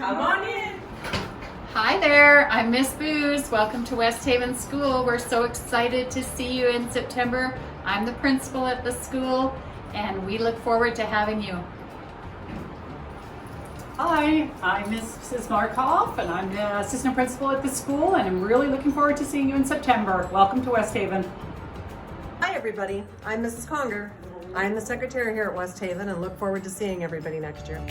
Come on in. Hi there, I'm Miss Booze. Welcome to Westhaven School. We're so excited to see you in September. I'm the principal at the school and we look forward to having you. Hi, I'm Mrs. Markoff and I'm the assistant principal at the school and I'm really looking forward to seeing you in September. Welcome to Westhaven. Hi everybody, I'm Mrs. Conger. I'm the secretary here at Westhaven and look forward to seeing everybody next year.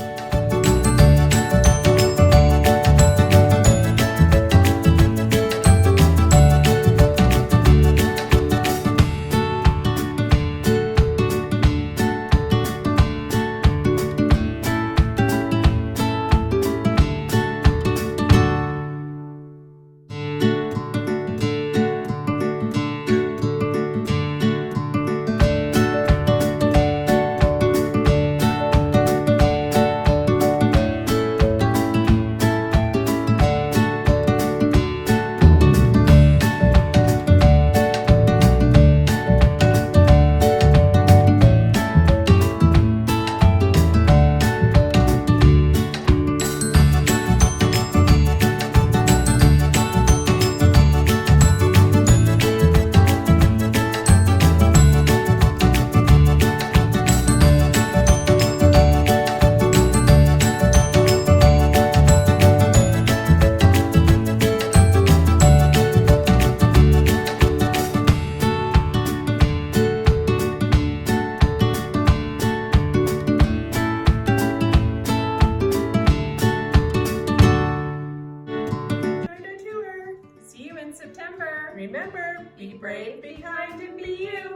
See you in September. Remember, be brave, be kind, and be you.